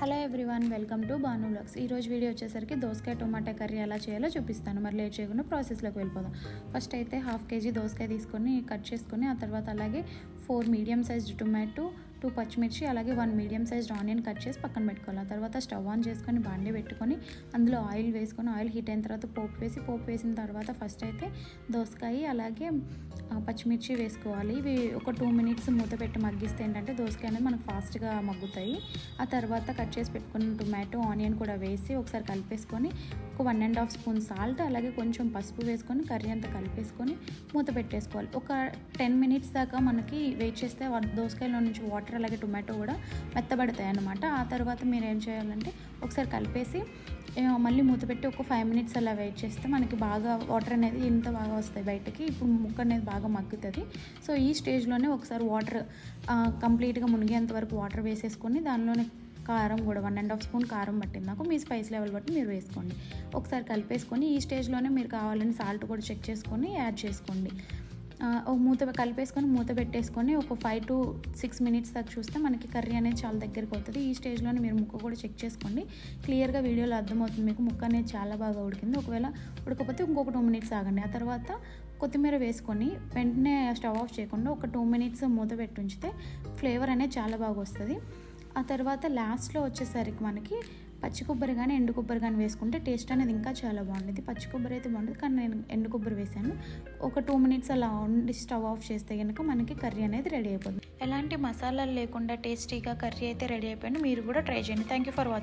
Hello everyone, welcome to Banu vlogs. ఈరోజు video వచ్చేసరికి దోసకాయ టొమాటో కర్రీ ఎలా చేయాలో చూపిస్తాను. మరి లేట్ చేయకుండా ప్రాసెస్లోకి వెళ్ళిపోదాం. ఫస్ట్ అయితే 1/2 kg దోసకాయ తీసుకొని కట్ చేసుకొని ఆ తర్వాత అలాగే 4 మీడియం సైజ్డ్ టొమాటో, 2 పచ్చిమిర్చి, అలాగే 1 మీడియం సైజ్డ్ ఆనియన్ కట్ చేసి పక్కన పెట్టుకోవాలి. ఆ తర్వాత స్టవ్ ఆన్ చేసుకొని బాండి పెట్టుకొని అందులో ఆయిల్ వేసుకొని ఆయిల్ హీట్ అయిన తర్వాత పోపు వేసిన తర్వాత ఫస్ట్ అయితే దోసకాయ అలాగే పచ్చిమిర్చి వేసుకోవాలి. ఇవి ఒక 2 minutes మూత పెట్టి మగ్గిస్తే ఏంటంటే దోసకాయ అనేది మనకు ఫాస్ట్గా మగ్గుతాయి. ఆ తర్వాత కట్ చేసి పెట్టుకున్న టొమాటో, ఆనియన్ కూడా వేసి ఒకసారి కలిపేసుకొని ఒక 1.5 స్పూన్ సాల్ట్ అలాగే కొంచెం పసుపు వేసుకొని కర్రీ అంతా కలిపేసుకొని మూత పెట్టేసుకోవాలి. ఒక 10 minutes దాకా మనకి వెయిట్ చేస్తే దోసకాయలో నుంచి వాటర్ అలాగే టొమాటో కూడా మెత్తబడతాయి అన్నమాట. ఆ తర్వాత మీరు ఏం చేయాలంటే ఒకసారి కలిపేసి మళ్ళీ మూత పెట్టి ఒక 5 minutes అలా వెయిట్ చేస్తే మనకి బాగా వాటర్ అనేది ఇంత బాగా వస్తాయి బయటకి. ఇప్పుడు ముక్క అనేది బాగా మగ్గుతుంది. సో ఈ స్టేజ్లోనే ఒకసారి వాటర్ కంప్లీట్గా మునిగేంత వరకు వాటర్ వేసేసుకొని దానిలోనే కారం కూడా 1.5 స్పూన్ కారం పట్టింది నాకు. మీ స్పైస్ లెవెల్ బట్టి మీరు వేసుకోండి. ఒకసారి కలిపేసుకొని ఈ స్టేజ్లోనే మీరు కావాలని సాల్ట్ కూడా చెక్ చేసుకొని యాడ్ చేసుకోండి. మూత కలిపేసుకొని మూత పెట్టేసుకొని ఒక 5 to 6 minutes దాకా చూస్తే మనకి కర్రీ అనేది చాలా దగ్గరికి అవుతుంది. ఈ స్టేజ్లోనే మీరు ముక్క కూడా చెక్ చేసుకోండి. క్లియర్గా వీడియోలో అర్థమవుతుంది మీకు ముక్క అనేది చాలా బాగా ఉడికింది. ఒకవేళ ఉడకపోతే ఇంకొక 2 minutes ఆగండి. ఆ తర్వాత కొత్తిమీర వేసుకొని వెంటనే స్టవ్ ఆఫ్ చేయకుండా ఒక 2 minutes మూత పెట్టి ఉంచితే ఫ్లేవర్ అనేది చాలా బాగా వస్తుంది. ఆ తర్వాత లాస్ట్లో వచ్చేసరికి మనకి పచ్చి కొబ్బరి కానీ ఎండు కొబ్బరి కానీ వేసుకుంటే టేస్ట్ అనేది ఇంకా చాలా బాగుంటుంది. పచ్చి కొబ్బరి అయితే బాగుంటుంది, కానీ నేను ఎండు కొబ్బరి వేసాను. ఒక 2 minutes అలా ఉండి స్టవ్ ఆఫ్ చేస్తే కనుక మనకి కర్రీ అనేది రెడీ అయిపోతుంది. ఎలాంటి మసాలాలు లేకుండా టేస్టీగా కర్రీ అయితే రెడీ అయిపోయింది. మీరు కూడా ట్రై చేయండి. Thank you for watching.